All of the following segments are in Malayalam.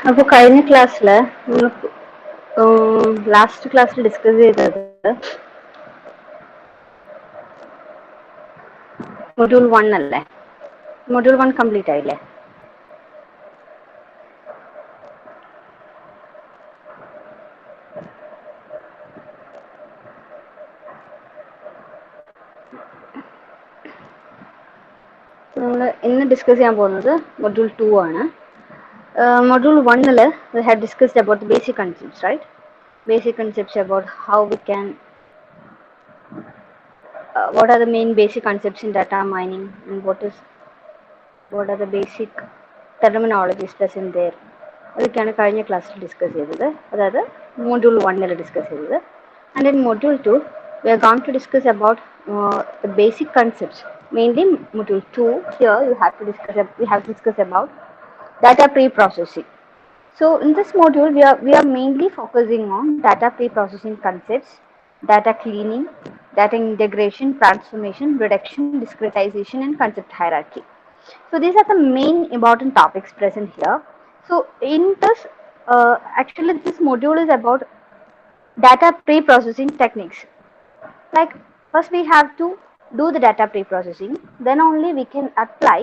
അപ്പോൾ കഴിഞ്ഞ ക്ലാസ്സിൽ ലാസ്റ്റ് ക്ലാസ്സിൽ ഡിസ്കസ് ചെയ്തത് മൊഡ്യൂൾ 1 അല്ലേ? മൊഡ്യൂൾ 1 കംപ്ലീറ്റ് ആയില്ലേ? നമ്മൾ ഇന്ന് ഡിസ്കസ് ചെയ്യാൻ പോകുന്നത് മൊഡ്യൂൾ 2 ആണ്. Module 1 we had discussed about the basic concepts, right? Basic concepts about how we can what are the main basic concepts in data mining and what are the basic terminologies present there. അതൊക്കെയാണ് കഴിഞ്ഞ ക്ലാസ്സിൽ ഡിസ്കസ് ചെയ്തത്. അതായത് മൊഡ്യൂൾ 1 ഡിസ്കസ് ചെയ്തത്. And in module 2 we are going to discuss about the basic concepts. Mainly module 2 here we have to discuss about data pre-processing. So in this module we are mainly focusing on data pre-processing concepts, data cleaning, data integration, transformation, reduction, discretization and concept hierarchy. So these are the main important topics present here. So in this actually this module is about data pre-processing techniques. Like first we have to do the data pre-processing, then only we can apply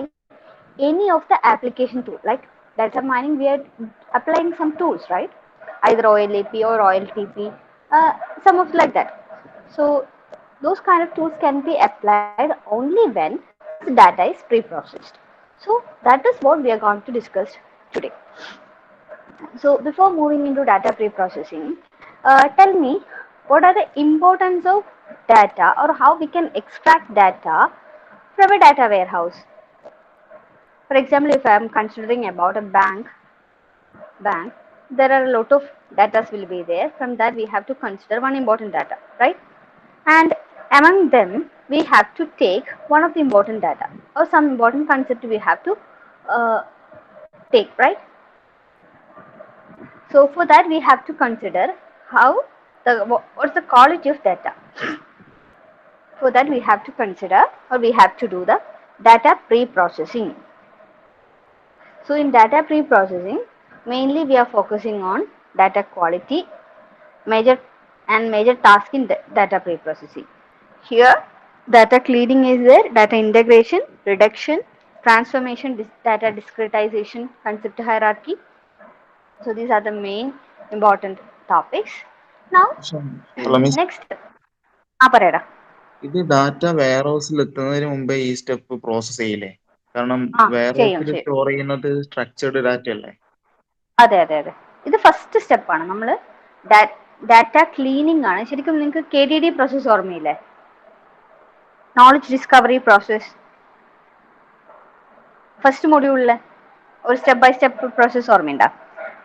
any of the application tool. Like data mining we are applying some tools, right? Either OLAP or OLTP, some of like that. So those kind of tools can be applied only when this data is pre-processed. So that is what we are going to discuss today. So before moving into data pre-processing, tell me what are the importance of data or how we can extract data from a data warehouse. For example, if I am considering about a bank, there are a lot of data will be there. From that we have to consider one important data, right? And among them we have to take one of the important data or some important concept we have to take, right? So for that we have to consider how what's the quality of data. For that we have to consider or we have to do the data pre-processing. So in data pre-processing, mainly we are focusing on data quality, major task in data pre-processing. Here data cleaning is there, data integration, reduction, transformation, data discretization, concept hierarchy. So these are the main important topics. Now next പറയടാ. ഇത് ഡാറ്റ വെയർ ഹൗസിൽ എത്തുന്നതിന് മുമ്പേ ഈ സ്റ്റെപ്പ് പ്രോസസ് ചെയ്യില്ലേ? കാരണം വെയർ ഹൗസിൽ സ്റ്റോർ ചെയ്യുന്നത് സ്ട്രക്ചേർഡ് ഡാറ്റ അല്ലേ? അതെ അതെ അതെ, ഇത് ഫസ്റ്റ് സ്റ്റെപ്പാണ്. നമ്മൾ ഡാറ്റ ക്ലീനിങ് ആണ്. ശരിക്കും നിങ്ങൾക്ക് KDD പ്രോസസ് ഓർമ്മയില്ലേ? നോളജ് ഡിസ്കവറി പ്രോസസ് ഫസ്റ്റ് മൊഡ്യൂളിലെ ഒരു സ്റ്റെപ്പ് ബൈ സ്റ്റെപ്പ് പ്രോസസ് ഓർമ്മയുണ്ടോ?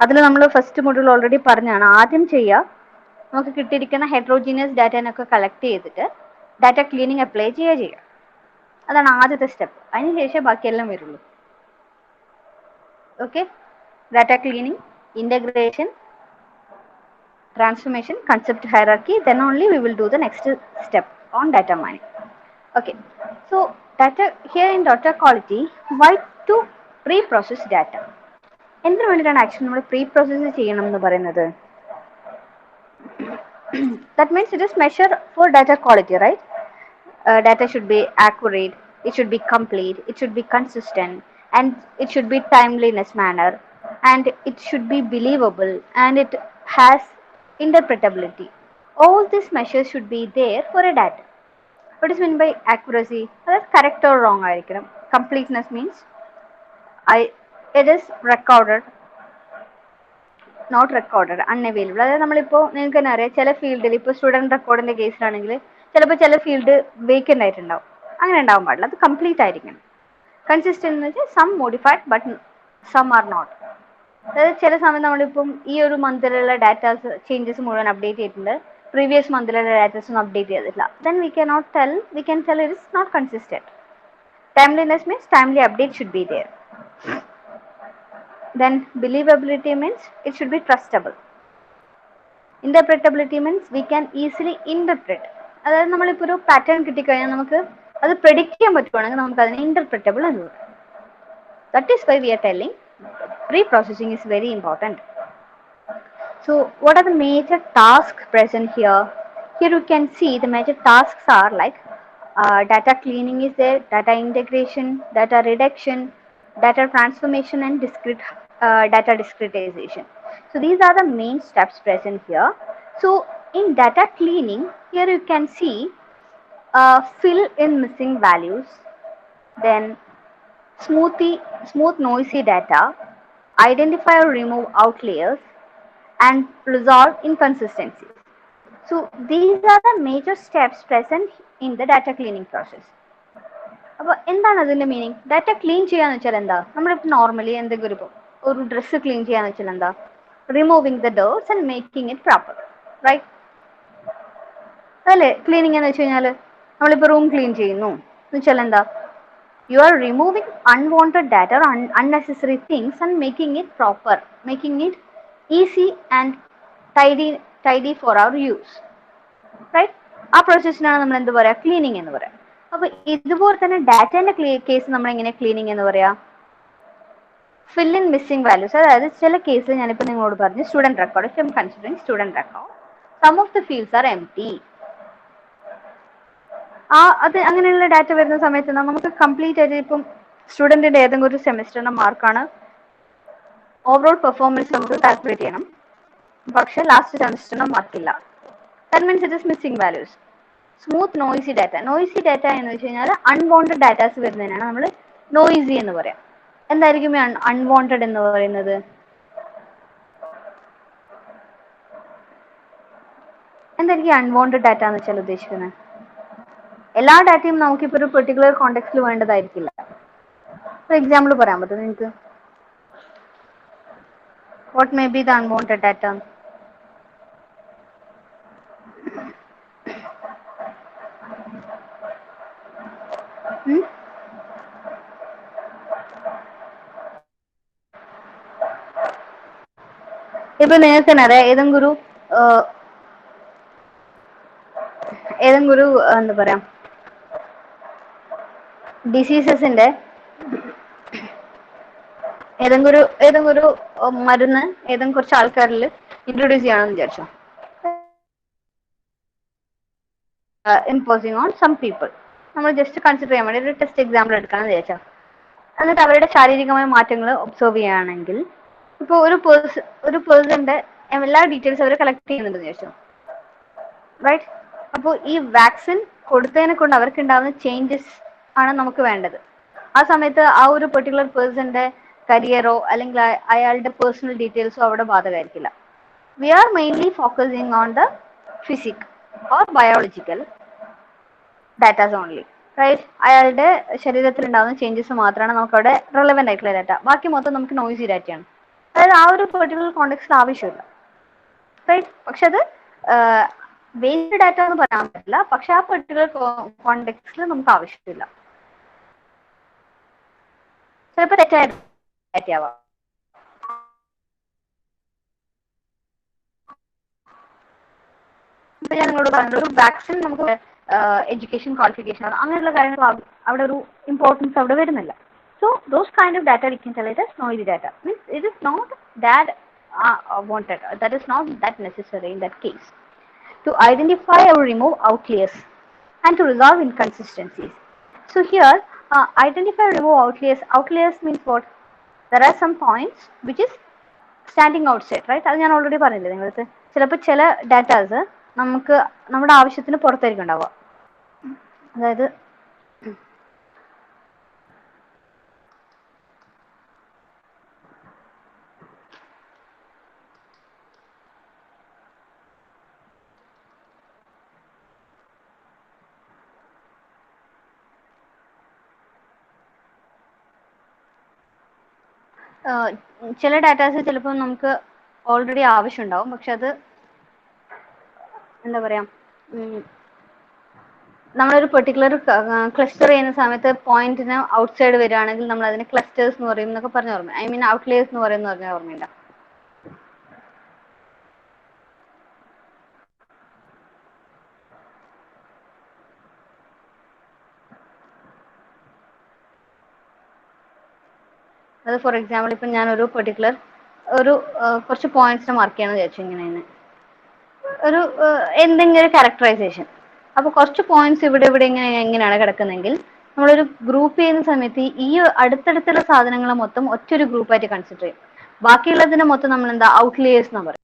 അതിൽ നമ്മൾ ഫസ്റ്റ് മൊഡ്യൂൾ ഓൾറെഡി പറഞ്ഞാണ്. ആദ്യം ചെയ്യുക, നമുക്ക് കിട്ടിയിരിക്കുന്ന ഹെട്രോജീനിയസ് ഡാറ്റനൊക്കെ കളക്ട് ചെയ്തിട്ട് ഡാറ്റ ക്ലീനിങ് അപ്ലൈ ചെയ്യുക. അതാണ് ആദ്യത്തെ സ്റ്റെപ്പ്. അതിനുശേഷം ബാക്കിയെല്ലാം വരുള്ളൂ. Okay, data cleaning, integration, transformation, concept hierarchy, then only we will do the next step on data mining. Okay, so data here in data quality, why to pre-process data? എന്തിനു വേണ്ടിയിട്ടാണ് ആക്ച്വലി നമ്മൾ pre-process ചെയ്യണം എന്ന് പറയുന്നത്? That means it is measure for data quality, right? Data should be accurate, it should be complete, it should be consistent, and it should be timeliness manner, and it should be believable, and it has interpretability. All these measures should be there for a data. What is meant by accuracy? That correct or wrong ആയിരിക്കണം. Completeness means it is recorded, not recorded, unavailable. അതായത് നമ്മളിപ്പോൾ നിങ്ങൾക്ക് തന്നെ അറിയാം, ചില ഫീൽഡിൽ ഇപ്പോൾ സ്റ്റുഡൻറ് റെക്കോർഡിൻ്റെ കേസിലാണെങ്കിൽ ചിലപ്പോൾ ചില ഫീൽഡ് വേക്കൻ്റ് ആയിട്ടുണ്ടാവും. അങ്ങനെ ഉണ്ടാവാൻ പാടില്ല. അത് കംപ്ലീറ്റ് ആയിരിക്കണം. കൺസിസ്റ്റൻ്റ് എന്ന് വെച്ചാൽ some modified but some are not. അതായത് ചില സമയം നമ്മളിപ്പം ഈ ഒരു മന്തിലുള്ള ഡാറ്റാസ് ചേഞ്ചസ് മുഴുവൻ അപ്ഡേറ്റ് ചെയ്തിട്ടുണ്ട്, പ്രീവിയസ് മന്തിലുള്ള ഡാറ്റാസ് ഒന്നും അപ്ഡേറ്റ് ചെയ്തിട്ടില്ല. Then we can tell it is not consistent. Timeliness means timely update should be there. Then believability means it should be trustable. Interpretability means we can easily interpret. അതായത് നമ്മളിപ്പോൾ ഒരു പാറ്റേൺ കിട്ടിക്കഴിഞ്ഞാൽ നമുക്ക് അത് പ്രെഡിക്റ്റ് ചെയ്യാൻ പറ്റുവാണെങ്കിൽ നമുക്ക് അതിനെ ഇന്റർപ്രറ്റബിൾ എന്ന് പറയും. That is why we are telling pre-processing is very important. So what are the major tasks present here? Here you can see the major tasks are like data cleaning is there, data integration, data reduction, data transformation, and data discretization. So these are the main steps present here. So in data cleaning, here you can see fill in missing values, then smooth noisy data, identify or remove outliers, and resolve inconsistencies. So these are the major steps present in the data cleaning process. അപ്പോൾ എന്താണ് അതിന്റെ മീനിങ്? ഡാറ്റ ക്ലീൻ ചെയ്യാന്ന് വെച്ചാൽ എന്താ? നമ്മളിപ്പോൾ നോർമലി എന്തെങ്കിലും ഒരു ഡ്രസ്സ് ക്ലീൻ ചെയ്യാന്ന് വെച്ചാൽ എന്താ? Removing the dirts and making it proper, right? അതല്ലേ ക്ലീനിങ് എന്ന് വെച്ച് കഴിഞ്ഞാൽ? നമ്മളിപ്പോൾ റൂം ക്ലീൻ ചെയ്യുന്നു എന്ന് വെച്ചാൽ എന്താ? You are removing unwanted data or unnecessary things and making it proper, making it easy and tidy for our use, right? ആ പ്രോസസ്സിനാണ് നമ്മൾ എന്ത് പറയാ? ക്ലീനിങ് എന്ന് പറയാം. അപ്പൊ ഇതുപോലെ തന്നെ ഡാറ്റേന്റെ കേസ് നമ്മൾ എങ്ങനെ ക്ലീനിങ് എന്ന് പറയാ? Fill in missing values. അതായത് ചില കേസ് ഞാനിപ്പോൾ നിങ്ങളോട് പറഞ്ഞു student record, if I'm considering student record, some of the fields are empty. അത് അങ്ങനെയുള്ള ഡാറ്റ വരുന്ന സമയത്ത് നമുക്ക് കംപ്ലീറ്റ് ആയിട്ട് ഇപ്പം സ്റ്റുഡന്റിന്റെ ഏതെങ്കിലും ഒരു സെമിസ്റ്ററിന്റെ മാർക്കാണ് ഓവറോൾ പെർഫോമൻസ് നമുക്ക് കാൽക്കുലേറ്റ് ചെയ്യണം, പക്ഷെ ലാസ്റ്റ് സെമിസ്റ്ററിന് മാർക്കില്ല. That means it is missing values. Smooth noisy data. Noisy data എന്ന് വെച്ച് കഴിഞ്ഞാൽ അൺവാണ്ടഡ് ഡാറ്റാസ് വരുന്നതിനാണ് നമ്മൾ നോയ്സി എന്ന് പറയാം. എന്തായിരിക്കും അൺവാണ്ടഡ് എന്ന് പറയുന്നത്? എന്തായിരിക്കും അൺവാണ്ടഡ് ഡാറ്റ എന്ന് വെച്ചാൽ ഉദ്ദേശിക്കുന്നത്? എല്ലാ ഡാറ്റയും നമുക്കിപ്പോൾ ഒരു പെർട്ടിക്കുലർ കോണ്ടെക്സ്റ്റിൽ വേണ്ടതായിരിക്കില്ല. ഫോർ എക്സാമ്പിൾ പറയാൻ പറ്റും നിങ്ങൾക്ക്? What may be the unwanted data? ഇപ്പൊ നിങ്ങൾക്ക് തന്നെ അറിയാം ഏതെങ്കിലും ഒരു എന്താ പറയാ ഡിസീസസിന്റെ ഏതെങ്കിലും ഒരു മരുന്ന് ഏതെങ്കിലും കുറച്ച് ആൾക്കാരിൽ ഇൻട്രൊഡ്യൂസ് ചെയ്യണമെന്ന് വിചാരിച്ചോ, ഇമ്പോസിങ് ഓൺ സം പീപ്പിൾ. നമ്മൾ ജസ്റ്റ് കൺസിഡർ ചെയ്യാൻ വേണ്ടി ഒരു ടെസ്റ്റ് എക്സാമ്പിൾ എടുക്കാമെന്ന് വിചാരിച്ചോ. എന്നിട്ട് അവരുടെ ശാരീരികമായ മാറ്റങ്ങൾ ഒബ്സർവ് ചെയ്യുകയാണെങ്കിൽ ഇപ്പോൾ ഒരു പേഴ്സന്റെ എല്ലാ ഡീറ്റെയിൽസ് അവർ കളക്ട് ചെയ്യുന്നുണ്ടെന്ന് വിചാരിച്ചോ, റൈറ്റ്? അപ്പോൾ ഈ വാക്സിൻ കൊടുത്തതിനെ കൊണ്ട് അവർക്ക് ഉണ്ടാകുന്ന ചേഞ്ചസ് ആണ് നമുക്ക് വേണ്ടത്. ആ സമയത്ത് ആ ഒരു പെർട്ടിക്കുലർ പേഴ്സന്റെ കരിയറോ അല്ലെങ്കിൽ അയാളുടെ പേഴ്സണൽ ഡീറ്റെയിൽസോ അവിടെ ബാധകമായിരിക്കില്ല. We are mainly focusing on the physique or biological datas only, right? അയാളുടെ ശരീരത്തിൽ ഉണ്ടാകുന്ന ചേഞ്ചസ് മാത്രമാണ് നമുക്ക് അവിടെ റെലവെന്റ് ആയിട്ടുള്ള ഡാറ്റ. ബാക്കി മൊത്തം നമുക്ക് നോയ്സി ഡാറ്റയാണ്. അതായത് ആ ഒരു പെർട്ടിക്കുലർ കോണ്ടെക്സ്റ്റിൽ ആവശ്യമില്ല, റൈറ്റ്? പക്ഷെ അത് വേസ്റ്റ് ഡാറ്റ എന്ന് പറയാൻ പറ്റില്ല, പക്ഷെ ആ പെർട്ടിക്കുലർ കോണ്ടെക്സ്റ്റിൽ നമുക്ക് ആവശ്യമില്ല. ചിലപ്പോൾ തെറ്റായ ഡാറ്റ ആവാം. ഇപ്പൊ ഞാൻ നിങ്ങളോട് പറഞ്ഞത് ഒരു വാക്സിൻ നമുക്ക് എഡ്യൂക്കേഷൻ ക്വാളിഫിക്കേഷൻ അങ്ങനെയുള്ള കാര്യങ്ങൾ അവിടെ ഒരു ഇമ്പോർട്ടൻസ് അവിടെ വരുന്നില്ല. So those kind of data we can tell it as noisy data. Means it is not that wanted. That is not that necessary in that case. To identify or remove outliers and to resolve inconsistencies. So here, identify or remove outliers. Outliers means what? There are some points which is standing outside, right? അത് ഞാൻ ഓൾറെഡി പറഞ്ഞില്ലേ നിങ്ങൾക്ക്? ചിലപ്പോൾ ചില ഡാറ്റാസ് നമുക്ക് നമ്മുടെ ആവശ്യത്തിന് പുറത്തായിരിക്കും ഉണ്ടാവുക. അതായത് ചില ഡാറ്റാസ് ചിലപ്പോൾ നമുക്ക് ഓൾറെഡി ആവശ്യമുണ്ടാവും, പക്ഷെ അത് എന്താ പറയാ നമ്മളൊരു പെർട്ടിക്കുലർ ക്ലസ്റ്റർ ചെയ്യുന്ന സമയത്ത് പോയിന്റിന് ഔട്ട്സൈഡ് വരികയാണെങ്കിൽ നമ്മൾ അതിന് ക്ലസ്റ്റേഴ്സ് എന്ന് പറയും എന്നൊക്കെ പറഞ്ഞ ഓർമ്മ. ഐ മീൻ ഔട്ട്ലേഴ്സ് എന്ന് പറയുന്ന പറഞ്ഞ ഓർമ്മയില്ല? അത് ഫോർ എക്സാമ്പിൾ ഇപ്പം ഞാൻ ഒരു പെർട്ടിക്കുലർ ഒരു കുറച്ച് പോയിന്റ്സ് മാർക്ക് ചെയ്യാന്ന് വിചാരിച്ചു ഇങ്ങനെ ഒരു എന്തെങ്കിലും ഒരു ക്യാരക്ടറൈസേഷൻ. അപ്പോൾ കുറച്ച് പോയിന്റ്സ് ഇവിടെ ഇവിടെ എങ്ങനെയാണ് കിടക്കുന്നതെങ്കിൽ നമ്മളൊരു ഗ്രൂപ്പ് ചെയ്യുന്ന സമയത്ത് ഈ അടുത്തടുത്തുള്ള സാധനങ്ങളെ മൊത്തം ഒറ്റൊരു ഗ്രൂപ്പായിട്ട് കൺസിഡർ ചെയ്യും. ബാക്കിയുള്ളതിനെ മൊത്തം നമ്മൾ എന്താ ഔട്ട്ലിയേഴ്സ് എന്ന് പറയും.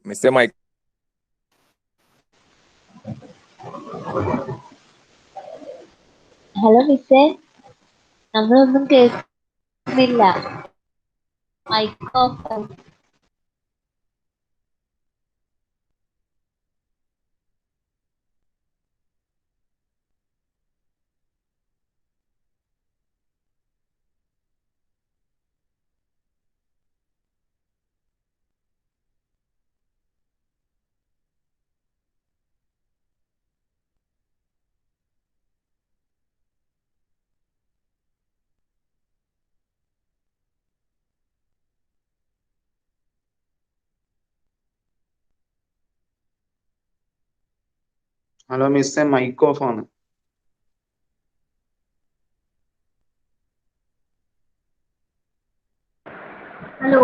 മിസ്റ്റർ മൈക്ക് ഹലോ മിസ്സേ, നമ്മളൊന്നും കേൾക്കുന്നില്ല. Mic off. ഹലോ മിസ്സേ, മൈക്ക് ഓഫ് ആണ്. ഹലോ,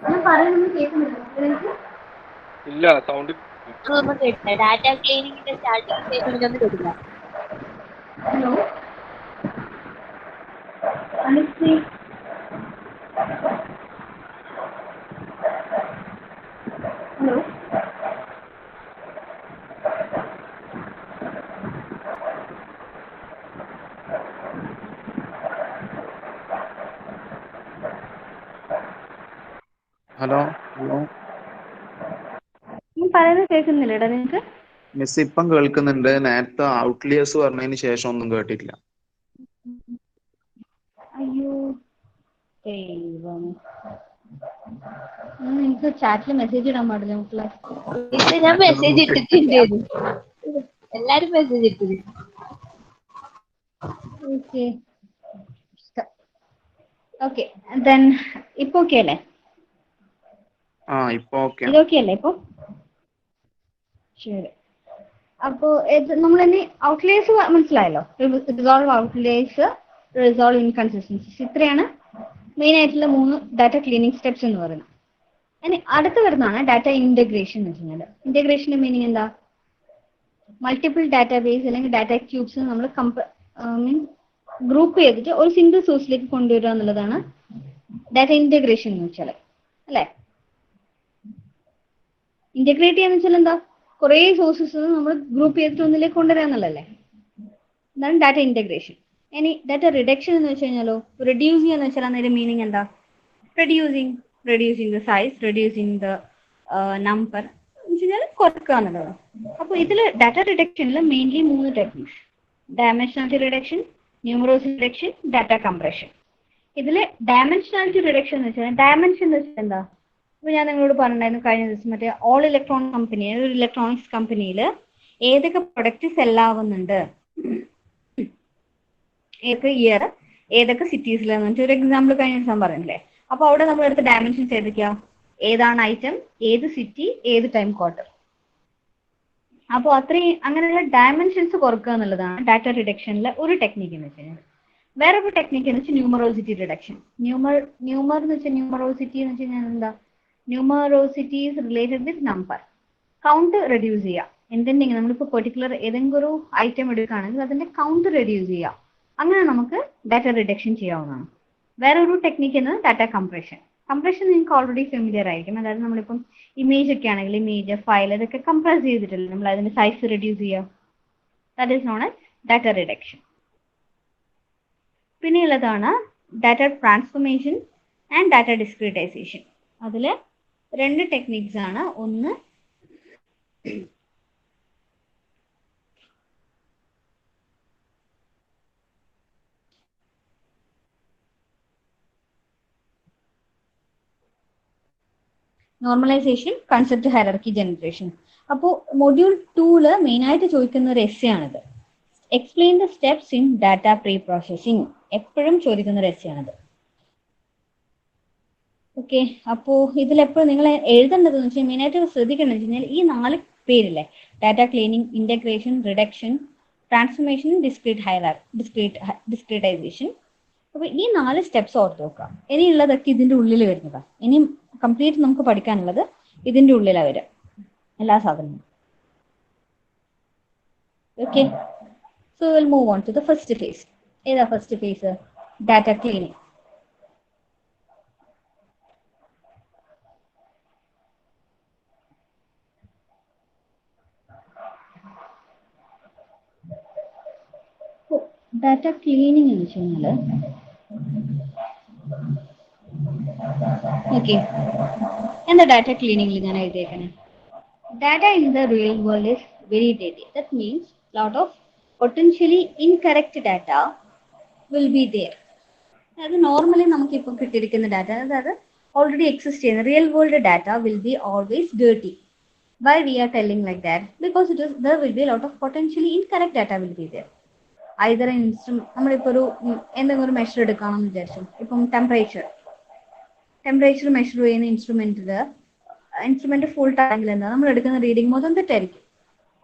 ഞാൻ പറയുന്നത് കേൾക്കുന്നില്ല? ഇല്ല, സൗണ്ട് അതൊന്നും കേട്ടില്ല. ഡാറ്റ ക്ലീനിങ്ങിന്റെ സ്റ്റാർട്ടിംഗ് സ്റ്റേറ്റ്മെന്റ് ഒന്നും കേട്ടില്ല. Hello Anushree, hello hello hello ഞാൻ പറയുന്നത് കേൾക്കുന്നില്ലേടാ നിങ്ങക്ക്? മിസ് ഇപ്പം കേൾക്കുന്നുണ്ട്. നേരത്തെ ഔട്ട്ലിയേഴ്സ് പറഞ്ഞതിന് ശേഷം ഒന്നും കേട്ടിട്ടില്ല. അയ്യോ ദൈവം, നിങ്ങൾക്ക് ചാറ്റിൽ മെസ്സേജ് ഇടാൻ പാടില്ല മക്കളെ. ഇത് ഞാൻ മെസ്സേജ് ഇട്ടിട്ടുണ്ടായിരുന്നു. എല്ലാരും മെസ്സേജ് ഇട്ടിരുന്നു. ഓക്കെ ഓക്കെ, ദെൻ ഇപ്പൊ ഓക്കെ അല്ലേ? ഇപ്പൊ ഓക്കെ. ഇതൊക്കെ അല്ലേ ഇപ്പൊ? ശരി. അപ്പോ നമ്മൾ ഇനി ഔട്ട്ലേഴ്സ് മനസ്സിലായല്ലോ. റിസോൾവ് ഔട്ട്ലേഴ്സ്, റിസോൾവ് ഇൻകൺസിസ്റ്റൻസീസ്, ഇത്രയാണ് മെയിൻ ആയിട്ടുള്ള 3 ഡാറ്റ ക്ലീനിങ് സ്റ്റെപ്സ് എന്ന് പറയുന്നത്. ഇനി അടുത്ത് വരുന്നതാണ് ഡാറ്റ ഇന്റഗ്രേഷൻ എന്ന് വെച്ചാൽ. ഇന്റഗ്രേഷന്റെ മീനിങ് എന്താ? മൾട്ടിപ്പിൾ ഡാറ്റാബേസ് അല്ലെങ്കിൽ ഡാറ്റ ക്യൂബ്സ് നമ്മൾ ഗ്രൂപ്പ് ചെയ്തിട്ട് ഒരു സിംഗിൾ സോഴ്സിലേക്ക് കൊണ്ടുവരിക എന്നുള്ളതാണ് ഡാറ്റ ഇന്റഗ്രേഷൻ എന്ന് വെച്ചാൽ, അല്ലേ? ഇന്റഗ്രേറ്റ് ചെയ്യാന്ന് വെച്ചാൽ എന്താ? കുറെ സോഴ്സസ് നമ്മൾ ഗ്രൂപ്പ് ചെയ്തിട്ട് ഒന്നിലേക്ക് കൊണ്ടുവരിക എന്നുള്ളതല്ലേ? ഇതാണ് ഡാറ്റ ഇന്റഗ്രേഷൻ. ഇനി ഡാറ്റ റിഡക്ഷൻ എന്ന് വെച്ച് കഴിഞ്ഞാലോ, റെഡ്യൂസ് ചെയ്യാന്ന് വെച്ചാൽ അതിന്റെ മീനിങ് എന്താ? Reducing the size, reducing the number എന്ന് വെച്ചാൽ കുറക്കുക എന്നുള്ളതാണ്. അപ്പോൾ ഇതിൽ ഡാറ്റ റിഡക്ഷനിൽ mainly 3 techniques: dimensionality reduction, numerosity reduction, data compression. ഇതിൽ ഡയമെൻഷനാലിറ്റി റിഡക്ഷൻ എന്ന് വെച്ചാൽ, ഡയമെൻഷൻ എന്ന് വെച്ചാൽ എന്താ? ഇപ്പൊ ഞാൻ നിങ്ങളോട് പറഞ്ഞിട്ടുണ്ടായിരുന്നു കഴിഞ്ഞ ദിവസം, മറ്റേ ഓൾ ഇലക്ട്രോണിക് കമ്പനി, ഒരു ഇലക്ട്രോണിക്സ് കമ്പനിയിൽ ഏതൊക്കെ പ്രൊഡക്റ്റ് സെല്ലാവുന്നുണ്ട്, ഏതൊക്കെ ഇയർ, ഏതൊക്കെ സിറ്റീസിലെന്ന് വെച്ചാൽ ഒരു എക്സാമ്പിൾ കഴിഞ്ഞ ദിവസം പറഞ്ഞില്ലേ? അപ്പൊ അവിടെ നമ്മൾ എടുത്ത ഡയമെൻഷൻസ് ഏതൊക്കെയാ? ഏതാണ് ഐറ്റം, ഏത് സിറ്റി, ഏത് ടൈം ക്വാർട്ടർ. അപ്പോൾ അത്രയും അങ്ങനെയുള്ള ഡയമെൻഷൻസ് കുറക്കുക എന്നുള്ളതാണ് ഡാറ്റ റിഡക്ഷനിലെ ഒരു ടെക്നിക്ക് എന്ന് വെച്ച് കഴിഞ്ഞാൽ. വേറൊരു ടെക്നിക്ക് എന്ന് വെച്ചാൽ ന്യൂമറോസിറ്റി റിഡക്ഷൻ. ന്യൂമർ എന്ന് വെച്ചാൽ ന്യൂമറോസിറ്റി എന്ന് വെച്ച് കഴിഞ്ഞാൽ എന്താ? Numerosity is related with number. Count reduce ചെയ്യുക. എന്തെങ്കിലും നമ്മളിപ്പോൾ പെർട്ടിക്കുലർ ഏതെങ്കിലും ഒരു ഐറ്റം എടുക്കുകയാണെങ്കിൽ അതിന്റെ കൗണ്ട് റെഡ്യൂസ് ചെയ്യുക. അങ്ങനെ നമുക്ക് ഡാറ്റ റിഡക്ഷൻ ചെയ്യാവുന്നതാണ്. വേറൊരു ടെക്നിക്ക് എന്നത് ഡാറ്റ കംപ്രഷൻ. കംപ്രഷൻ നിങ്ങൾക്ക് ഓൾറെഡി ഫെമിലിയർ ആയിരിക്കും. അതായത് നമ്മളിപ്പം ഇമേജ് ഒക്കെ ആണെങ്കിൽ ഇമേജ്, ഫയൽ, ഇതൊക്കെ കംപ്രസ് ചെയ്തിട്ടില്ല നമ്മൾ അതിന്റെ സൈസ് റെഡ്യൂസ് ചെയ്യുക. That is known as data reduction. പിന്നെയുള്ളതാണ് data transformation and data discretisation. അതിൽ 2 ടെക്നിക്സ് ആണ്. ഒന്ന് നോർമലൈസേഷൻ, കൺസെപ്റ്റ് ഹൈറാർക്കി ജനറേഷൻ. അപ്പോൾ മൊഡ്യൂൾ 2 മെയിൻ ആയിട്ട് ചോദിക്കുന്ന ഒരു എസ്സേ ആണിത്. Explain the steps in data preprocessing. എപ്പോഴും ചോദിക്കുന്ന ഒരു എസ്സേ ആണിത്. ഓക്കെ, അപ്പോൾ ഇതിലെപ്പോഴും നിങ്ങൾ എഴുതേണ്ടതെന്ന് വെച്ചാൽ മെയിനായിട്ട് ശ്രദ്ധിക്കേണ്ടത് വെച്ച് കഴിഞ്ഞാൽ ഈ 4 പേരില്ലേ: data cleaning, integration, reduction, transformation, discretisation. അപ്പോൾ ഈ 4 സ്റ്റെപ്സ് ഓർത്ത് നോക്കുക. ഇനിയുള്ളതൊക്കെ ഇതിന്റെ ഉള്ളിൽ വരുന്നതാണ്. ഇനി കംപ്ലീറ്റ് നമുക്ക് പഠിക്കാനുള്ളത് ഇതിന്റെ ഉള്ളിലാണ് വരിക, എല്ലാ സാധനവും. Okay, so will move on to the first phase. ഏതാ first phase? Data cleaning. Data cleaning എന്ന് വെച്ച് കഴിഞ്ഞാൽ, ഓക്കെ, എന്താ ഡാറ്റ ക്ലീനിങ്ങിൽ ഞാൻ എഴുതിയേക്കണേ? Data in the real world is very dirty. That means lot of potentially incorrect data will be there. അത് നോർമലി നമുക്ക് ഇപ്പം കിട്ടിയിരിക്കുന്ന ഡാറ്റ, അതായത് ഓൾറെഡി എക്സിസ്റ്റ് ചെയ്യുന്ന real world data will be always dirty. Why we are telling like that? Because there will be a lot of potentially incorrect data will be there. Either an instrument, നമ്മളിപ്പോൾ എന്തെങ്കിലും ഒരു മെഷർ എടുക്കാമെന്ന് വിചാരിച്ചു. ഇപ്പം ടെമ്പറേച്ചർ മെഷർ ചെയ്യുന്ന ഇൻസ്ട്രുമെന്റിൽ ഇൻസ്ട്രുമെന്റ് ഫുൾ ആണെങ്കിൽ എന്താ നമ്മൾ എടുക്കുന്ന റീഡിംഗ് മൊത്തം തെറ്റായിരിക്കും.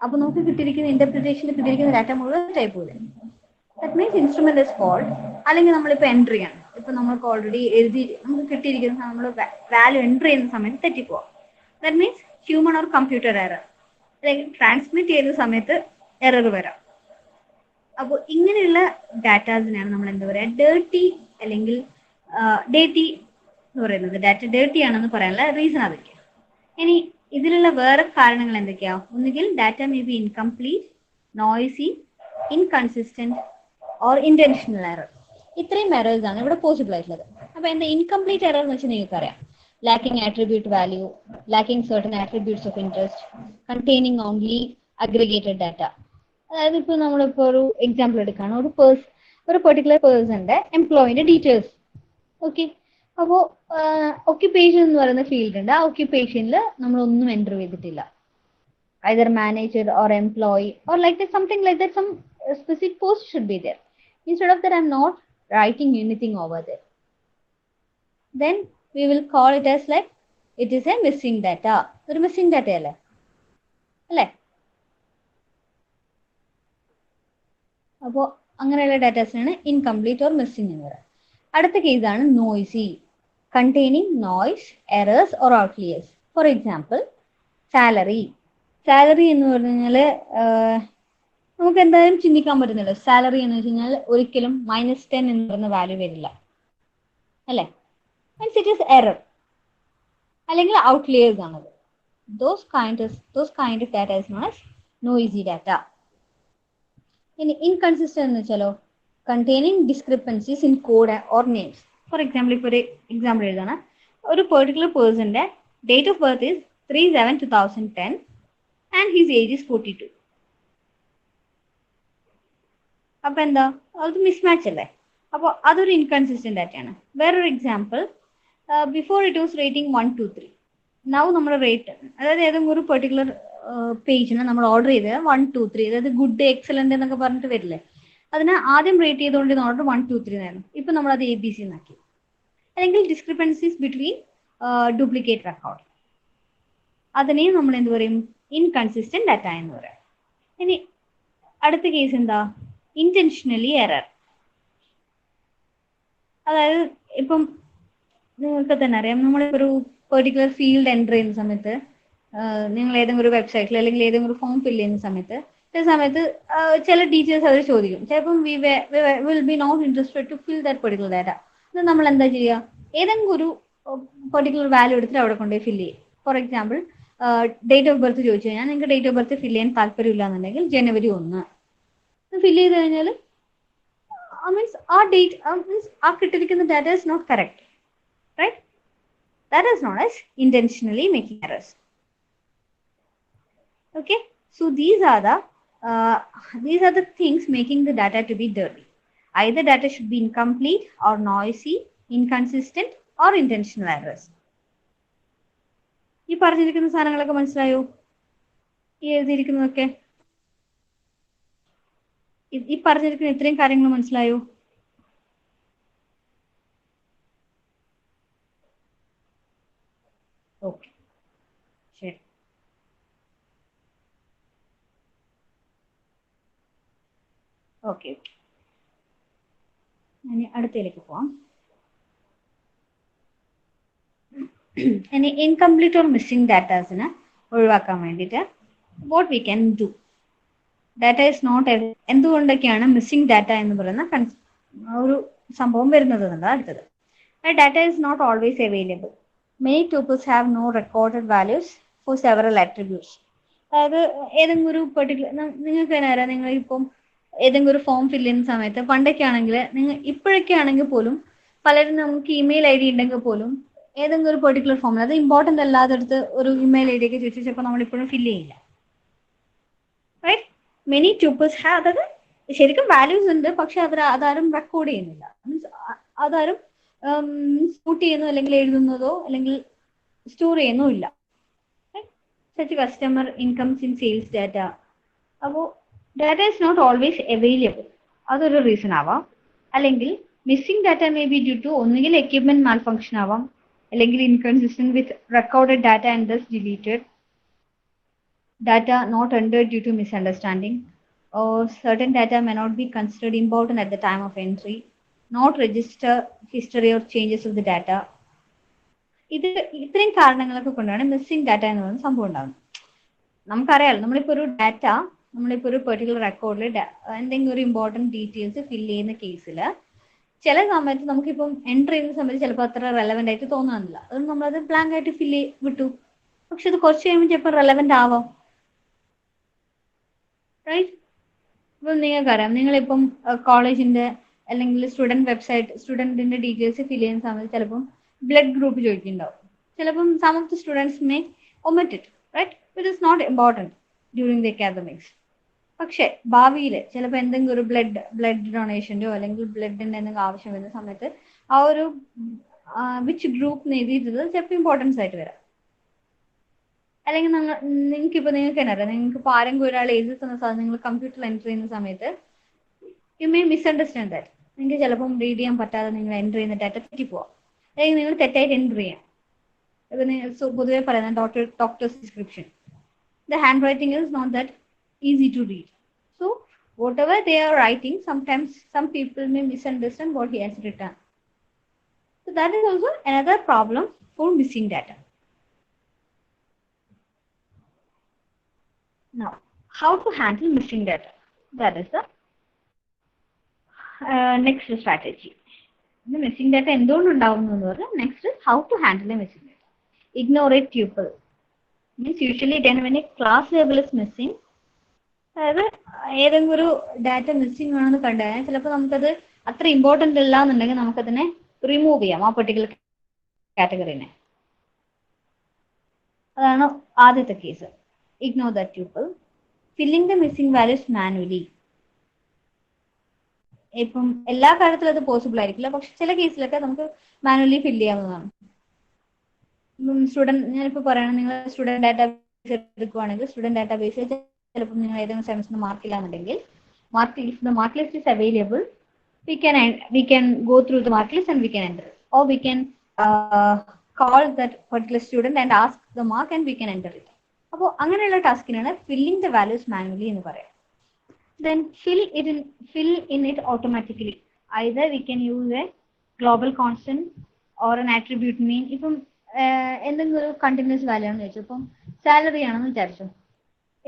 അപ്പൊ നമുക്ക് കിട്ടിയിരിക്കുന്ന ഇന്റർപ്രിറ്റേഷനിൽ കിട്ടിയിരിക്കുന്ന ഡാറ്റ മുഴുവൻ തെറ്റായി പോലെ. That means instrument is fault. അല്ലെങ്കിൽ നമ്മളിപ്പോൾ എൻട്രി ആണ്, ഇപ്പൊ നമ്മൾക്ക് ഓൾറെഡി എഴുതി നമുക്ക് കിട്ടിയിരിക്കുന്ന നമ്മൾ വാല്യൂ എൻട്രി ചെയ്യുന്ന സമയത്ത് തെറ്റിപ്പോവാം. That means human or computer error, അല്ലെങ്കിൽ ട്രാൻസ്മിറ്റ് ചെയ്യുന്ന സമയത്ത് എറർ വരാം. അപ്പോൾ ഇങ്ങനെയുള്ള ഡാറ്റാസിനാണ് നമ്മൾ എന്താ പറയുക, ഡേർട്ടി അല്ലെങ്കിൽ ഡേറ്റി എന്ന് പറയുന്നത്. ഡാറ്റ ഡേർട്ടി ആണെന്ന് പറയാനുള്ള റീസൺ അതൊക്കെയാണ്. ഇനി ഇതിലുള്ള വേറെ കാരണങ്ങൾ എന്തൊക്കെയാ? ഒന്നുകിൽ data may B incomplete, noisy, inconsistent or intentional error. ഇത്രയും എറേഴ്സ് ആണ് ഇവിടെ പോസിബിൾ ആയിട്ടുള്ളത്. അപ്പൊ എന്താ ഇൻകംപ്ലീറ്റ് എറർ എന്ന് വെച്ചാൽ നിങ്ങൾക്ക് അറിയാം, lacking attribute value, lacking certain attributes of interest, containing only aggregated data. അതായത് ഇപ്പോൾ നമ്മളിപ്പോൾ ഒരു എക്സാമ്പിൾ എടുക്കുകയാണ്, ഒരു പെർട്ടിക്കുലർ പേഴ്സന്റെ എംപ്ലോയിന്റെ ഡീറ്റെയിൽസ്. ഓക്കെ, അപ്പോൾ ഓക്യുപ്പേഷൻ എന്ന് പറയുന്ന ഫീൽഡ് ഉണ്ട്. ആ ഓക്യുപ്പേഷനിൽ നമ്മളൊന്നും എൻ്റർ ചെയ്തിട്ടില്ല. either manager or employee or like that, something like that, some specific post should be there. Instead of that, I'm not writing anything over there. Then we will call it as like it is a missing data. ഒരു missing data അല്ലേ? അപ്പോൾ അങ്ങനെയുള്ള ഡാറ്റാസിനാണ് ഇൻകംപ്ലീറ്റ് ഓർ മിസ്സിംഗ് എന്ന് പറയുന്നത്. അടുത്ത കേസാണ് noisy, containing noise, errors or outliers. For example, salary എന്ന് പറഞ്ഞു കഴിഞ്ഞാൽ നമുക്ക് എന്തായാലും ചിന്തിക്കാൻ പറ്റുന്നില്ല. സാലറി എന്ന് വെച്ച് കഴിഞ്ഞാൽ ഒരിക്കലും -10 എന്ന് പറയുന്ന വാല്യൂ വരില്ല അല്ലേ? മീൻസ് ഇറ്റ് ഈസ് എറർ അല്ലെങ്കിൽ ഔട്ട്ലിയേഴ്സ് ആണത്. Those kind of data is known as noisy data. ഇനി ഇൻകൺസിസ്റ്റന്റ് എന്ന് വെച്ചാലോ, containing discrepancies in code or names. For example, ഇപ്പോൾ ഒരു എക്സാമ്പിൾ എഴുതാണ്, ഒരു പെർട്ടിക്കുലർ പേഴ്സന്റെ date of birth is 3/7/2010 and his age is 42. അപ്പൊ എന്താ, അത് മിസ്മാച്ച് അല്ലേ? അപ്പോൾ അതൊരു ഇൻകൺസിസ്റ്റന്റ് ഡാറ്റയാണ്. വേറൊരു example, before it was rating 1 2 3. Now നമ്മൾ റേറ്റ്, അതായത് ഏതെങ്കിലും ഒരു പെർട്ടിക്കുലർ പേജിന് നമ്മൾ ഓർഡർ ചെയ്തത് 1 2 3, അതായത് ഗുഡ്, എക്സലന്റ് എന്നൊക്കെ പറഞ്ഞിട്ട് വരില്ലേ, അതിനെ ആദ്യം റേറ്റ് ചെയ്തുകൊണ്ടിരുന്ന ഓർഡർ 1 2 3 എന്നായിരുന്നു. ഇപ്പൊ നമ്മൾ അത് ABC എന്നാക്കി. അല്ലെങ്കിൽ ഡിസ്ക്രിപ്പൻസീസ് ബിറ്റ്വീൻ ഡ്യൂപ്ലിക്കേറ്റ് റെക്കോർഡ്, അതിനെയും നമ്മൾ എന്ത് പറയും, ഇൻകൺസിസ്റ്റന്റ് ഡാറ്റ എന്ന് പറയാം. ഇനി അടുത്ത കേസ് എന്താ, ഇന്റൻഷനലി എറർ. അതായത് ഇപ്പം നിങ്ങൾക്ക് തന്നെ അറിയാം, നമ്മളിപ്പോൾ ഒരു പെർട്ടിക്കുലർ ഫീൽഡ് എൻ്റർ ചെയ്യുന്ന സമയത്ത്, നിങ്ങൾ ഏതെങ്കിലും ഒരു വെബ്സൈറ്റിൽ അല്ലെങ്കിൽ ഏതെങ്കിലും ഒരു ഫോം ഫില്ല് ചെയ്യുന്ന സമയത്ത് ചില ഡീറ്റെയിൽസ് അവർ ചോദിക്കും. ചിലപ്പം will be not interested to fill that particular data. അത് നമ്മൾ എന്താ ചെയ്യുക, ഏതെങ്കിലും ഒരു പെർട്ടിക്കുലർ വാല്യൂ എടുത്തിട്ട് അവിടെ കൊണ്ടുപോയി ഫില്ല് ചെയ്യും. For example, date of birth ചോദിച്ചു കഴിഞ്ഞാൽ നിങ്ങൾക്ക് ഡേറ്റ് ഓഫ് ബർത്ത് ഫില്ല് ചെയ്യാൻ താല്പര്യമില്ല എന്നുണ്ടെങ്കിൽ January 1 ഫില്ല് ചെയ്ത് കഴിഞ്ഞാൽ മീൻസ് ആ ഡേറ്റ് മീൻസ് ആ കിട്ടിയിരിക്കുന്ന data is not correct, right? That is known as intentionally making errors. Okay, so these are the things making the data to be dirty. Either data should be incomplete or noisy, inconsistent or intentional errors. ഈ പറഞ്ഞിരിക്കുന്ന സാധനങ്ങളൊക്കെ മനസ്സിലായോ? ഈ എഴുതിയിരിക്കുന്നതൊക്കെ, ഈ പറഞ്ഞിരിക്കുന്ന ഇത്രയും കാര്യങ്ങൾ മനസ്സിലായോ? ഓക്കെ, ശരി. ഓക്കെ, ഇനി അടുത്തതിലേക്ക് പോവാം. ഇനി ഇൻകംപ്ലീറ്റ് ഓർ മിസ്സിംഗ് ഡാറ്റാസിന് ഒഴിവാക്കാൻ വേണ്ടിയിട്ട് what we can do. Data is not, എന്തുകൊണ്ടൊക്കെയാണ് മിസ്സിംഗ് ഡാറ്റ എന്ന് പറയുന്ന ഒരു സംഭവം വരുന്നത് എന്നുള്ളത് അടുത്തത്. Data is not always available. Many tuples have no recorded values for several attributes. അതായത് ഏതെങ്കിലും ഒരു പെർട്ടിക്കുലർ, നിങ്ങൾക്ക് തന്നെ അറിയാം, നിങ്ങളിപ്പം ഏതെങ്കിലും ഒരു ഫോം ഫില്ല് ചെയ്യുന്ന സമയത്ത് പണ്ടൊക്കെ ആണെങ്കിൽ, ഇപ്പോഴൊക്കെ ആണെങ്കിൽ പോലും പലരും നമുക്ക് ഇമെയിൽ ID ഉണ്ടെങ്കിൽ പോലും ഏതെങ്കിലും ഒരു പെർട്ടിക്കുലർ ഫോമിൽ, അത് ഇമ്പോർട്ടൻ്റ് അല്ലാതെടുത്ത് ഒരു ഇമെയിൽ ID ഒക്കെ ചോദിച്ചാൽ ചിലപ്പോൾ നമ്മൾ ഇപ്പോഴും ഫില്ല് ചെയ്യില്ല, റൈറ്റ്? മെനി ട്യൂപ്പിൾസ് ഹാവ്, അതായത് ശരിക്കും വാല്യൂസ് ഉണ്ട്, പക്ഷെ അതാരും റെക്കോർഡ് ചെയ്യുന്നില്ല. മീൻസ് അതാരും സ്കൂട്ട് ചെയ്യുന്നതോ അല്ലെങ്കിൽ എഴുതുന്നതോ അല്ലെങ്കിൽ സ്റ്റോർ ചെയ്യുന്നോ ഇല്ല. Such customer incomes in sales data. അപ്പോൾ data is not always available, അതൊരു റീസൺ ആവാം. അല്ലെങ്കിൽ missing data may be due to ഒന്നുകിൽ എക്യുപ്മെന്റ് മാൽ ഫംഗ്ഷൻ ആവാം, അല്ലെങ്കിൽ inconsistent with recorded data and thus deleted, data not entered due to misunderstanding, or certain data may not be considered important at the time of entry, not register history or changes of the data. ഇത് ഇത്രയും കാരണങ്ങളൊക്കെ കൊണ്ടാണ് മിസ്സിംഗ് ഡാറ്റ എന്ന് പറയുന്ന സംഭവം ഉണ്ടാകുന്നത്. നമുക്കറിയാലോ, നമ്മളിപ്പോൾ ഒരു ഡാറ്റ, നമ്മളിപ്പോൾ ഒരു പെർട്ടിക്കുലർ റെക്കോർഡിൽ എന്തെങ്കിലും ഒരു ഇമ്പോർട്ടൻറ്റ് ഡീറ്റെയിൽസ് ഫില്ല് ചെയ്യുന്ന കേസിൽ ചില സമയത്ത് നമുക്കിപ്പം എൻ്റർ ചെയ്യുന്ന സമയത്ത് ചിലപ്പോൾ അത്ര റെലവെൻ്റ് ആയിട്ട് തോന്നുന്നില്ല, അതുകൊണ്ട് നമ്മളത് ബ്ലാങ്ക് ആയിട്ട് ഫില്ല് വിട്ടു. പക്ഷെ ഇത് കുറച്ച് കഴിയുമ്പോൾ ചിലപ്പോൾ റെലവെൻ്റ് ആവാം, റൈറ്റ്? ഇപ്പം നിങ്ങൾക്കറിയാം, നിങ്ങളിപ്പം കോളേജിൻ്റെ അല്ലെങ്കിൽ സ്റ്റുഡൻറ്റിൻ്റെ ഡീറ്റെയിൽസ് ഫില്ല് ചെയ്യുന്ന സമയത്ത് ചിലപ്പം ബ്ലഡ് ഗ്രൂപ്പ് ചോദിക്കുന്നുണ്ടാവും. ചിലപ്പം some of the students may omit it, right? It is not important during the academics. പക്ഷെ ഭാവിയിൽ ചിലപ്പോൾ എന്തെങ്കിലും ഒരു ബ്ലഡ് ഡൊണേഷൻ്റെയോ അല്ലെങ്കിൽ ബ്ലഡിൻ്റെ എന്തെങ്കിലും ആവശ്യം വരുന്ന സമയത്ത് ആ ഒരു വിച്ച് ഗ്രൂപ്പ് എഴുതിയിട്ടുള്ളത് ചിലപ്പോൾ ഇമ്പോർട്ടൻസ് ആയിട്ട് വരാം. അല്ലെങ്കിൽ നിങ്ങൾക്ക് തന്നെ അറിയാം, നിങ്ങൾക്ക് ഇപ്പോൾ ആരെങ്കിലും ഒരാൾ എഴുതി തന്ന സാധനം നിങ്ങൾ കമ്പ്യൂട്ടറിൽ എൻ്റർ ചെയ്യുന്ന സമയത്ത് യു മേ മിസ്അണ്ടർസ്റ്റാൻഡ് ദാറ്റ്. നിങ്ങൾക്ക് ചിലപ്പം റീഡ് ചെയ്യാൻ പറ്റാതെ നിങ്ങൾ എൻ്റർ ചെയ്യുന്ന ഡാറ്റ തെറ്റിപ്പോവാം, അല്ലെങ്കിൽ നിങ്ങൾ തെറ്റായിട്ട് എൻ്റർ ചെയ്യാം. ഇപ്പം നിങ്ങൾ പൊതുവെ പറയുന്ന doctors description, the handwriting is not that easy to read. So whatever they are writing, sometimes some people may misunderstand what he has written. So that is also another problem for missing data. Now, how to handle missing data? That is the next strategy. The missing data എന്തുകൊണ്ട് ഉണ്ടാവുന്നു എന്ന് പറഞ്ഞാൽ next is how to handle a missing data. Ignore a tuple. Means usually when a class label is missing, അതായത് ഏതെങ്കിലും ഒരു ഡാറ്റ മിസ്സിംഗ് ആണെന്ന് കണ്ടു കഴിഞ്ഞാൽ ചിലപ്പോൾ നമുക്കത് അത്ര ഇമ്പോർട്ടൻ്റ് അല്ല എന്നുണ്ടെങ്കിൽ നമുക്കതിനെ റിമൂവ് ചെയ്യാം, ആ പെർട്ടിക്കുലർ കാറ്റഗറിനെ. അതാണ് ആദ്യത്തെ case. Ignore the tuple. Filling the missing values manually. ഇപ്പം എല്ലാ കാര്യത്തിലും അത് പോസിബിൾ ആയിരിക്കില്ല, പക്ഷെ ചില കേസിലൊക്കെ നമുക്ക് മാനുവലി ഫില്ല് ചെയ്യാവുന്നതാണ്. ഞാനിപ്പോൾ പറയണം, നിങ്ങൾ സ്റ്റുഡൻറ് ഡാറ്റാബേസ് എടുക്കുവാണെങ്കിൽ സ്റ്റുഡൻറ് ഡാറ്റാബേസ് ചിലപ്പോൾ നിങ്ങൾ ഏതെങ്കിലും സെമസ്റ്ററിന് മാർക്കില്ല എന്നുണ്ടെങ്കിൽ if the mark list is available, we can go through the mark list and we can enter, or we can call that particular student and ask the mark and we can enter it. അപ്പോൾ അങ്ങനെയുള്ള ടാസ്കിനാണ് ഫില്ലിംഗ് ദ വാല്യൂസ് മാനുവലി എന്ന് പറയാം. Then fill in it automatically. Either we can use a global constant or an attribute mean. ഇപ്പം എന്തെങ്കിലും ഒരു കണ്ടിന്യൂസ് വാല്യൂ ആണെന്ന് വെച്ചു, ഇപ്പം സാലറി ആണെന്ന് വിചാരിച്ചു,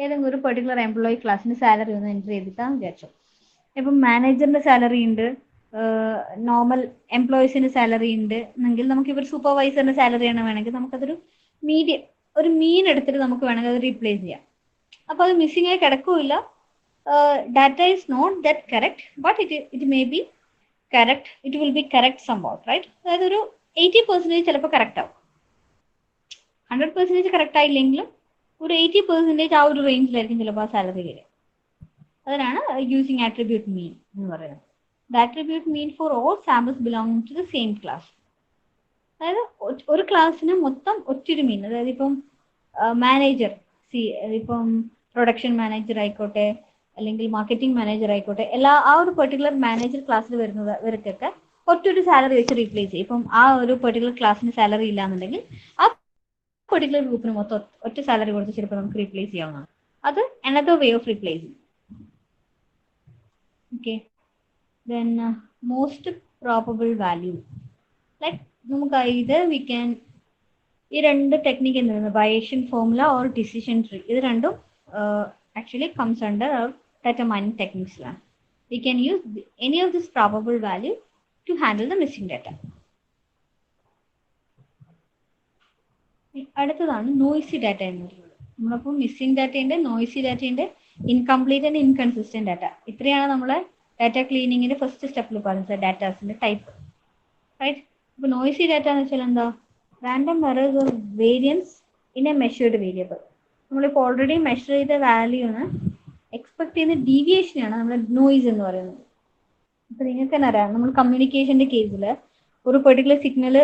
ഏതെങ്കിലും ഒരു പെർട്ടിക്കുലർ എംപ്ലോയി ക്ലാസ്സിന് സാലറി ഒന്ന് എൻ്റർ ചെയ്തിട്ടാന്ന് വിചാരിച്ചു. ഇപ്പം മാനേജറിന്റെ സാലറി ഉണ്ട്, നോർമൽ എംപ്ലോയീസിന് സാലറി ഉണ്ട് എന്നെങ്കിൽ നമുക്ക് ഇവർ സൂപ്പർവൈസറിന്റെ സാലറി ആണ് വേണമെങ്കിൽ നമുക്കതൊരു മീൻ എടുത്തിട്ട് നമുക്ക് വേണമെങ്കിൽ അത് റീപ്ലേസ് ചെയ്യാം. അപ്പോൾ അത് മിസ്സിംഗ് ആയി കിടക്കില്ല. Data is not that correct, but it may be correct, it will be correct സംഭവം, റൈറ്റ്? അതായത് ഒരു 80% ചിലപ്പോൾ കറക്റ്റ് ആവും, 100% കറക്റ്റ് ആയില്ലെങ്കിലും ഒരു 80% ആ ഒരു റേഞ്ചിലായിരിക്കും ചിലപ്പോൾ ആ സാലറി വരിക. അതിനാണ് യൂസിങ് ആട്രിബ്യൂട്ട് മീൻ എന്ന് പറയുന്നത്. The attribute mean for all samples belonging to the same class. അതായത് ഒരു ക്ലാസ്സിന് മൊത്തം ഒറ്റൊരു മീൻ, അതായത് ഇപ്പം മാനേജർ, ഇപ്പം പ്രൊഡക്ഷൻ മാനേജർ ആയിക്കോട്ടെ അല്ലെങ്കിൽ മാർക്കറ്റിംഗ് മാനേജർ ആയിക്കോട്ടെ, ആ ഒരു പെർട്ടിക്കുലർ മാനേജർ ക്ലാസ്സിൽ വരുന്നവർക്കൊക്കെ ഒറ്റൊരു സാലറി വെച്ച് റീപ്ലേസ് ചെയ്യും. ഇപ്പം ആ ഒരു പെർട്ടിക്കുലർ ക്ലാസ്സിന് സാലറി ഇല്ല എന്നുണ്ടെങ്കിൽ ആ പെർട്ടിക്കുലർ ഗ്രൂപ്പിന് മൊത്തം ഒറ്റ സാലറി കൊടുത്ത് ചിലപ്പോൾ നമുക്ക് റീപ്ലേസ് ചെയ്യാവുന്നതാണ്. അത് another way of replacing. Okay, then most probable value, like നമുക്ക് ഇത് വി ക്യാൻ, ഈ രണ്ട് ടെക്നിക്ക് എന്ന് പറയുന്നത് Bayesian formula or decision tree, ഇത് രണ്ടും actually comes under our data mining ടെക്നിക്സിലാണ്. We can use any of this probable value to handle the missing data. അടുത്തതാണ് നോയ്സി ഡാറ്റ എന്ന് പറയുന്നത്. നമ്മളപ്പോൾ മിസ്സിംഗ് ഡാറ്റയുണ്ട്, നോയ്സി ഡാറ്റയുണ്ട്, ഇൻകംപ്ലീറ്റ് ആൻഡ് ഇൻകൺസിസ്റ്റന്റ് ഡാറ്റ. ഇത്രയാണ് നമ്മളെ ഡാറ്റ ക്ലീനിങ്ങിന്റെ ഫസ്റ്റ് സ്റ്റെപ്പിൽ പറയുന്നത് ഡാറ്റാസിന്റെ ടൈപ്പ്, റൈറ്റ്? ഇപ്പോൾ നോയ്സി ഡാറ്റ എന്ന് വെച്ചാൽ എന്താ? Random errors or variance in a measured variable. നമ്മളിപ്പോൾ ഓൾറെഡി മെഷർ ചെയ്ത വാല്യൂന്ന് എക്സ്പെക്ട് ചെയ്യുന്ന ഡീവിയേഷനാണ് നമ്മൾ നോയ്സ് എന്ന് പറയുന്നത്. ഇപ്പൊ നിങ്ങൾക്ക് തന്നെ അറിയാം, നമ്മൾ കമ്മ്യൂണിക്കേഷന്റെ കേസിൽ ഒരു പെർട്ടിക്കുലർ സിഗ്നൽ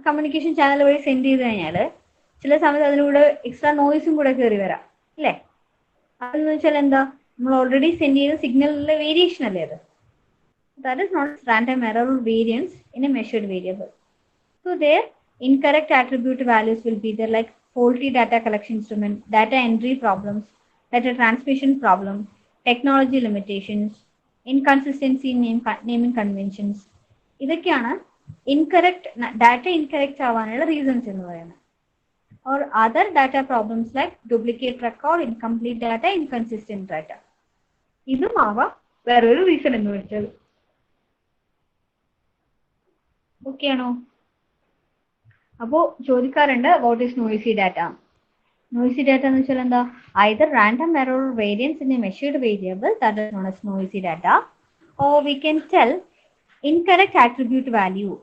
കമ്മ്യൂണിക്കേഷൻ ചാനൽ വഴി സെൻഡ് ചെയ്ത് കഴിഞ്ഞാൽ ചില സമയത്ത് അതിലൂടെ എക്സ്ട്രാ നോയ്സും കൂടെ കയറി വരാം, അല്ലേ? അതെന്ന് വെച്ചാൽ എന്താ? നമ്മൾ ഓൾറെഡി സെൻഡ് ചെയ്ത സിഗ്നലിലെ വേരിയേഷൻ അല്ലേ അത്? That is not random error or variance in a measured variable. So So there, incorrect attribute values will be there, like faulty data collection instrument, data entry problems, data transmission problem, technology limitations, inconsistency in naming conventions. ഇതൊക്കെയാണ് ഇൻകറക്റ്റ് ഡാറ്റ ഇൻകറക്റ്റ് ആവാനുള്ള റീസൺസ് എന്ന് പറയുന്നത്. or other data problems like duplicate record, incomplete data, inconsistent data. ഇതും ആവാം വേറൊരു റീസൺ എന്ന് വെച്ചത്. ഓക്കെ ആണോ? അപ്പോ ചോദിക്കാറുണ്ട് what is noisy data. Noisy data എന്ന് വെച്ചാൽ എന്താ? either random error or variance in a measured variable, that is known as noisy data, or we can tell incorrect attribute value.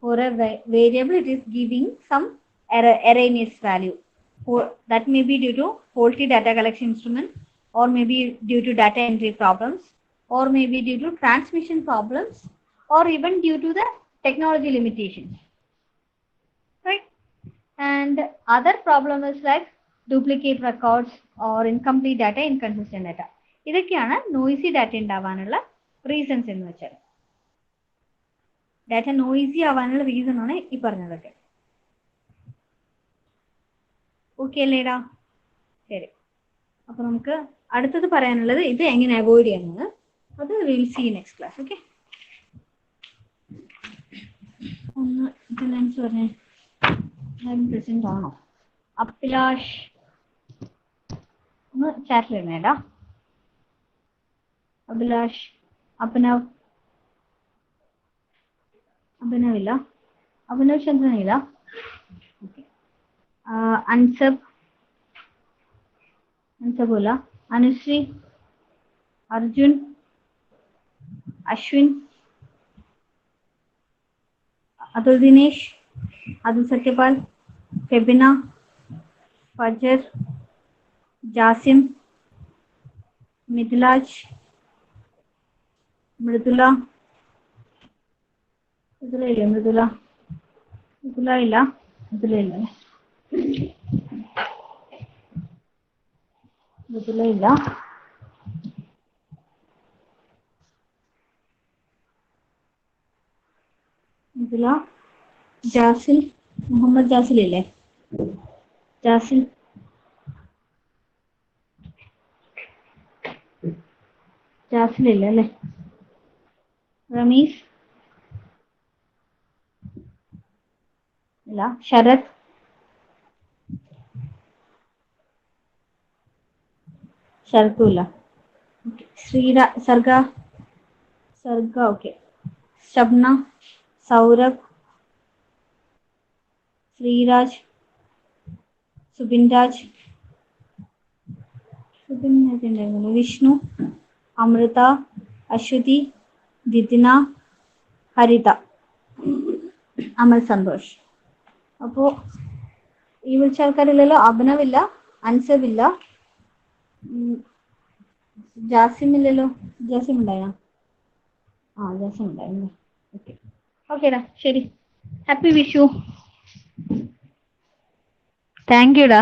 For a variable, it is giving some erroneous value. That may be due to faulty data collection instrument, or maybe due to data entry problems, or maybe due to transmission problems, or even due to the technology limitations. Right? And other problem is like duplicate records or incomplete data, inconsistent data. ഇതൊക്കെയാണ് നോയ്സി ഡാറ്റ ഉണ്ടാവാനുള്ള റീസൺസ് എന്ന് വെച്ചാൽ. ഡാറ്റ നോയ്സി ആവാനുള്ള റീസൺ ആണ് ഈ പറഞ്ഞതൊക്കെ. ഓക്കെ അല്ലേടാ? ശരി. അപ്പൊ നമുക്ക് അടുത്തത് പറയാനുള്ളത് ഇത് എങ്ങനെ അവോയ്ഡ് ചെയ്യാമെന്ന്. അത് will see next class. Okay. ഒന്ന് ഇതിലെൻസ് പറഞ്ഞേ, പ്രസന്റ് ആണോ? അഭിലാഷ് ഒന്ന് ചാറ്റിൽ ഇരുന്നേടാ. അഭിലാഷ്, അഭിനവ്, അഭിനവില്ല, അഭിനവ് ചന്ദ്രനില്ല. ഓക്കെ. അൻസബ്, അൻസബുല, അനുശ്രീ, അർജുൻ, അശ്വിൻ, അതുൽ ദിനേശ്, അതുൽ സത്യപാൽ, ഫെബിന, ഫജർ, ജാസിം, മിഥിലാജ്, മൃദുല, മൃദുല മൃദുല മൃദുല ഇല്ല, മൃദുല ഇല്ല, മൃദുല ഇല്ല, മൃദുല, ജാസിൽ, മുഹമ്മദ് ജാസിൽ ഇല്ലേ? ജാസിൽ, ജാസിൽ ഇല്ല അല്ലേ? റമീസ് ഇല്ല. ശരത്, ശരത്തുമില്ല. സർഗ, സർഗ ഓക്കെ. ശബ്ന, സൗരഭ്, ശ്രീരാജ്, സുബിൻ രാജ്, വിഷ്ണു, അമൃത, അശ്വതി, ദിദിന, ഹരിത, അമൽ സന്തോഷ്. അപ്പോ ഈ വിളിച്ച ആൾക്കാരില്ലല്ലോ. അഭിനവില്ല, അൻസബില്ല, ജാസിം ഇല്ലല്ലോ. ജാസിം ഉണ്ടായോ? ജാസിം ഉണ്ടായിരുന്നു. ഓക്കെ ഓക്കേടാ, ശരി. ഹാപ്പി വിഷു. താങ്ക് യുടാ.